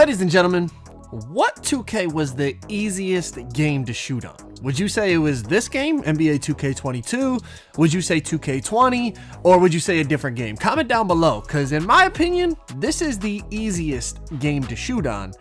Ladies and gentlemen, what 2K was the easiest game to shoot on? Would you say it was this game, NBA 2K22? Would you say 2K20? Or would you say a different game? Comment down below, because in my opinion, this is the easiest game to shoot on.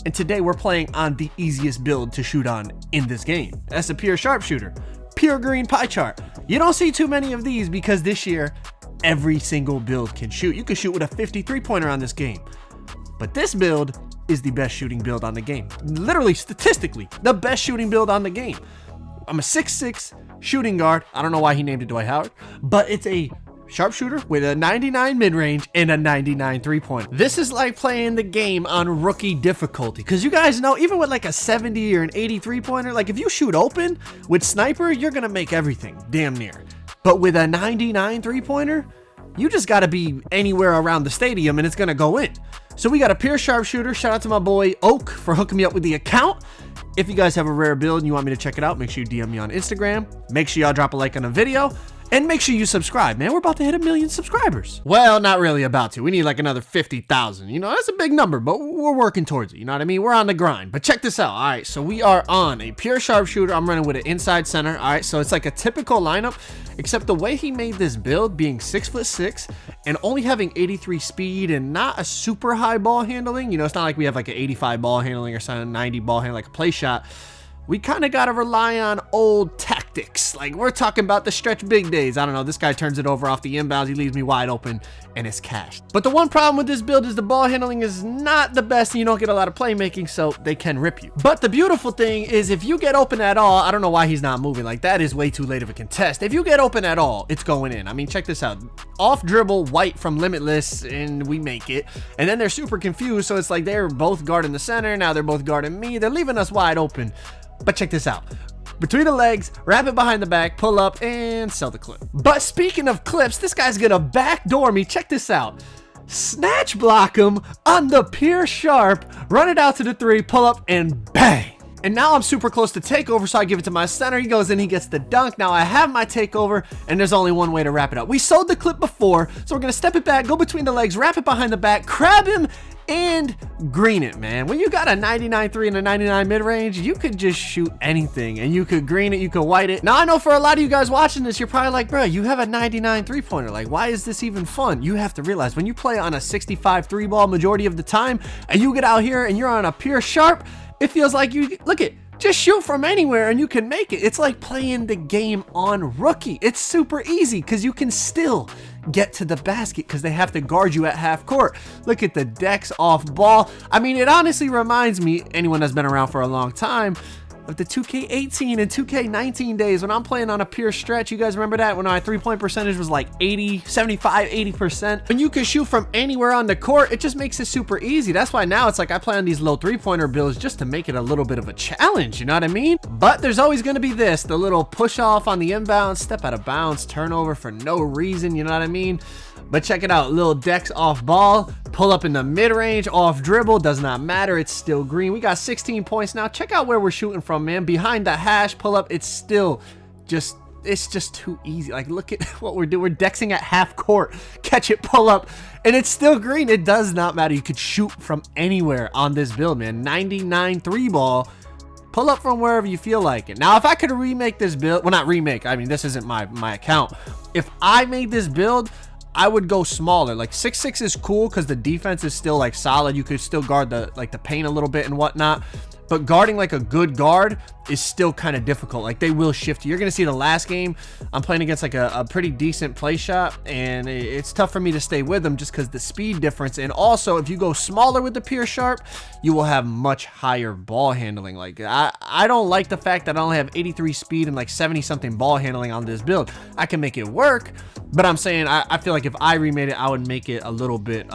And today we're playing on the easiest build to shoot on in this game. That's a pure sharpshooter, pure green pie chart. You don't see too many of these because this year, every single build can shoot. You can shoot with a 53-pointer on this game. But this build is the best shooting build on the game. Literally, statistically, the best shooting build on the game. I'm a 6'6" shooting guard. I don't know why he named it Dwight Howard, but it's a sharpshooter with a 99 mid-range and a 99 3-pointer. This is like playing the game on rookie difficulty, because you guys know, even with like a 70 or an 83 pointer, like if you shoot open with sniper, you're gonna make everything damn near. But with a 99 3-pointer, you just gotta be anywhere around the stadium and it's gonna go in. So we got a pure sharpshooter. Shout out to my boy Oak for hooking me up with the account. If you guys have a rare build and you want me to check it out, make sure you DM me on Instagram. Make sure y'all drop a like on the video. And make sure you subscribe, man. We're about to hit 1 million subscribers. Well, not really about to. We need like another 50,000. You know, that's a big number, but we're working towards it. You know what I mean? We're on the grind. But check this out. All right, so we are on a pure sharpshooter. I'm running with an inside center. All right, so it's like a typical lineup, except the way he made this build, being 6'6" and only having 83 speed and not a super high ball handling. You know, it's not like we have like an 85 ball handling or something, 90 ball handling, like a play shot. We kind of got to rely on old tactics. Like, we're talking about the stretch big days. I don't know. This guy turns it over off the inbounds. He leaves me wide open, and it's cashed. But the one problem with this build is the ball handling is not the best, and you don't get a lot of playmaking, so they can rip you. But the beautiful thing is if you get open at all, I don't know why he's not moving. Like, that is way too late of a contest. If you get open at all, it's going in. I mean, check this out. Off dribble, White from Limitless, and we make it. And then they're super confused, so it's like they're both guarding the center. Now they're both guarding me. They're leaving us wide open. But check this out. Between the legs, wrap it behind the back, pull up, and sell the clip. But speaking of clips, this guy's gonna backdoor me. Check this out. Snatch block him on the pure sharp, run it out to the 3, pull up, and bang. And now I'm super close to takeover, so I give it to my center. He goes in, he gets the dunk. Now I have my takeover, and there's only one way to wrap it up. We sold the clip before, so we're gonna step it back, go between the legs, wrap it behind the back, crab him, and green it, man. When you got a 99 3 and a 99 mid-range, you could just shoot anything, and you could green it, you could white it. Now I know for a lot of you guys watching this, you're probably like, bro, you have a 99 3-pointer. Like, why is this even fun? You have to realize when you play on a 65 3-ball majority of the time, and you get out here and you're on a pure sharp, it feels like you look at. Just shoot from anywhere and you can make it. It's like playing the game on rookie. It's super easy because you can still get to the basket because they have to guard you at half court. Look at the decks off ball. I mean, it honestly reminds me, anyone that's been around for a long time, of the 2K18 and 2K19 days when I'm playing on a pure stretch. You guys remember that when my 3-point percentage was like 80, 75, 80%? When you can shoot from anywhere on the court, it just makes it super easy. That's why now it's like I play on these low 3-pointer builds just to make it a little bit of a challenge, you know what I mean? But there's always going to be this, the little push off on the inbound, step out of bounds, turnover for no reason, you know what I mean? But check it out, little decks off ball, pull up in the mid-range, off dribble, does not matter, it's still green. We got 16 points now. Check out where we're shooting from, man. Behind the hash, pull up, it's still just, it's just too easy. Like, look at what we're doing. We're dexing at half court, catch it, pull up, and it's still green. It does not matter. You could shoot from anywhere on this build, man. 99 3-ball. Pull up from wherever you feel like it. Now, if I could remake this build, well, not remake, I mean, this isn't my account. If I made this build, I would go smaller. Like 6'6" is cool because the defense is still like solid. You could still guard the paint a little bit and whatnot. But guarding like a good guard is still kind of difficult. Like, they will shift you. You're going to see the last game, I'm playing against like a pretty decent play shot, and it's tough for me to stay with them just because the speed difference. And also, if you go smaller with the pure sharp, you will have much higher ball handling. Like, I don't like the fact that I only have 83 speed and like 70 something ball handling on this build. I can make it work, but I'm saying I feel like if I remade it, I would make it a little bit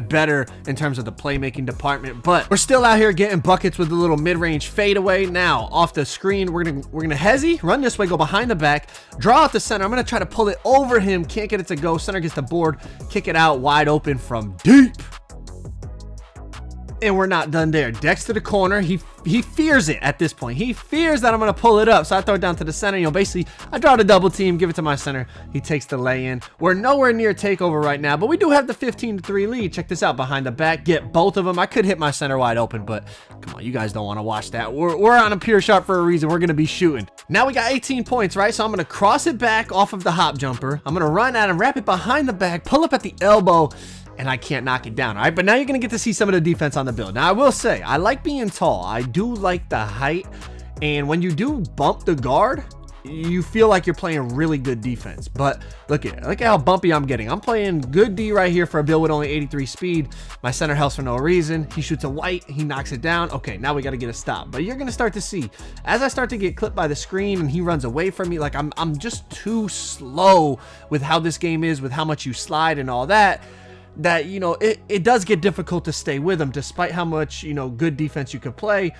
better in terms of the playmaking department. But we're still out here getting buckets with a little mid-range fadeaway. Now off the screen, we're gonna hezzy, run this way, go behind the back, draw out the center. I'm gonna try to pull it over him, can't get it to go. Center gets the board, kick it out wide open from deep. And we're not done there. Dex to the corner. He he fears it at this point. He fears that I'm going to pull it up. So I throw it down to the center. You know, basically, I draw the double team, give it to my center. He takes the lay in. We're nowhere near takeover right now, but we do have the 15-3 lead. Check this out. Behind the back, get both of them. I could hit my center wide open, but come on, you guys don't want to watch that. We're on a pure shot for a reason. We're going to be shooting. Now we got 18 points, right? So I'm going to cross it back off of the hop jumper. I'm going to run at him, wrap it behind the back, pull up at the elbow, and I can't knock it down, all right? But now you're going to get to see some of the defense on the build. Now, I will say, I like being tall. I do like the height, and when you do bump the guard, you feel like you're playing really good defense. But look at how bumpy I'm getting. I'm playing good D right here for a build with only 83 speed. My center helps for no reason. He shoots a white. He knocks it down. Okay, now we got to get a stop. But you're going to start to see, as I start to get clipped by the screen and he runs away from me, like I'm just too slow with how this game is, with how much you slide and all that, you know, it does get difficult to stay with him despite how much, you know, good defense you could play.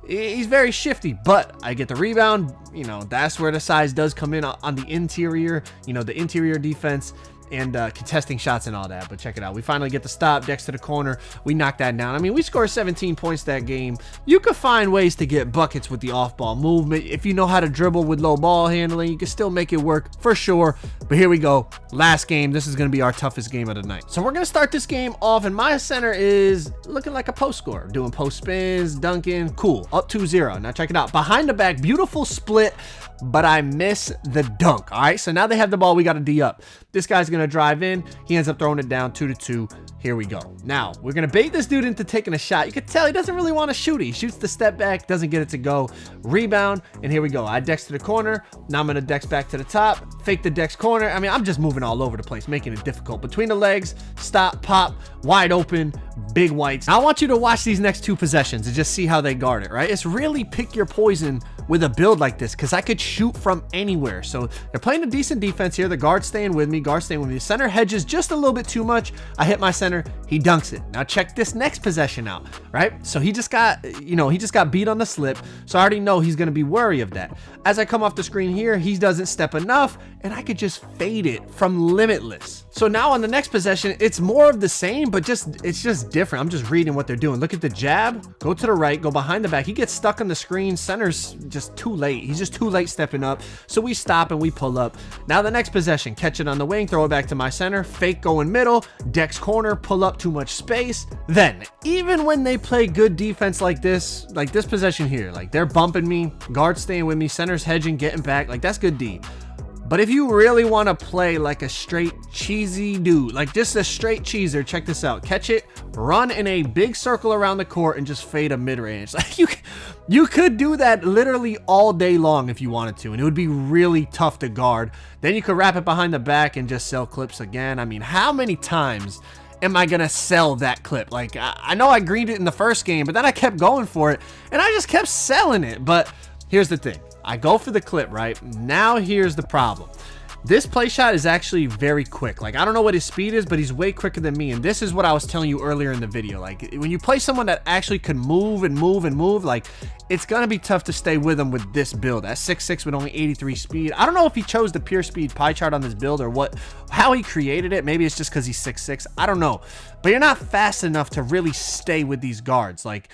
He's very shifty, but I get the rebound. You know, that's where the size does come in on the interior, you know, the interior defense and contesting shots and all that. But check it out. We finally get the stop. Dex to the corner. We knock that down. I mean, we scored 17 points that game. You could find ways to get buckets with the off-ball movement. If you know how to dribble with low ball handling, you can still make it work for sure. But here we go. Last game. This is going to be our toughest game of the night. So we're going to start this game off, and my center is looking like a post scorer. Doing post spins, dunking. Cool. Up 2-0. Now check it out. Behind the back. Beautiful split, but I miss the dunk. All right, so now they have the ball. We got to D up. This guy's going to drive in. He ends up throwing it down 2-2. Here we go. Now, we're going to bait this dude into taking a shot. You can tell he doesn't really want to shoot it. He shoots the step back, doesn't get it to go. Rebound, and here we go. I dex to the corner. Now I'm going to dex back to the top. Fake the dex corner. I mean, I'm just moving all over the place, making it difficult. Between the legs, stop, pop, wide open, big whites. Now, I want you to watch these next two possessions and just see how they guard it, right? It's really pick your poison with a build like this because I could shoot from anywhere. So they're playing a decent defense here. The guard's staying with me. Guard's staying with me. The center hedges just a little bit too much. I hit my center. He dunks it. Now check this next possession out, right? So he just got, you know, he just got beat on the slip. So I already know he's going to be wary of that. As I come off the screen here, he doesn't step enough and I could just fade it from Limitless. So now on the next possession, it's more of the same, but it's just different. I'm just reading what they're doing. Look at the jab, go to the right, go behind the back. He gets stuck on the screen. Center's just too late. He's just too late stepping up. So we stop and we pull up. Now the next possession, catch it on the wing, throw it back to my center, fake going middle, dex corner, pull up, too much space. Then even when they play good defense like this possession here, like they're bumping me, guard staying with me, center's hedging, getting back, like that's good D. But if you really want to play like a straight cheesy dude, like just a straight cheeser, check this out. Catch it, run in a big circle around the court and just fade a mid-range. Like you could do that literally all day long if you wanted to, and it would be really tough to guard. Then you could wrap it behind the back and just sell clips again. I mean, how many times am I gonna sell that clip? Like, I know I greened it in the first game, but then I kept going for it, and I just kept selling it. But here's the thing. I go for the clip, right? Now here's the problem. This play shot is actually very quick. Like, I don't know what his speed is, but he's way quicker than me. And this is what I was telling you earlier in the video. Like, when you play someone that actually can move and move and move, like, it's going to be tough to stay with him with this build. At 6'6" with only 83 speed. I don't know if he chose the pure speed pie chart on this build or how he created it. Maybe it's just because he's 6'6". I don't know. But you're not fast enough to really stay with these guards. Like,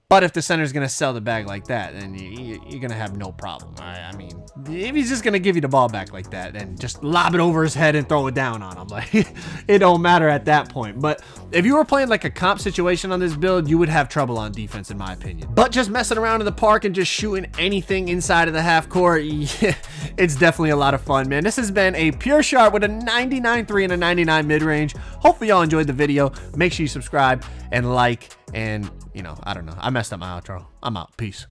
but if the center's going to sell the bag like that, then you're going to have no problem. I mean, if he's just going to give you the ball back like that, then just lob it over his head and throw it down on him. Like, it don't matter at that point. But if you were playing like a comp situation on this build, you would have trouble on defense, in my opinion. But just messing around in the park and just shooting anything inside of the half court, yeah, it's definitely a lot of fun, man. This has been a pure shot with a 99.3 and a 99 mid-range. Hopefully y'all enjoyed the video. Make sure you subscribe and like, and, you know, I don't know. I messed up my outro. I'm out. Peace.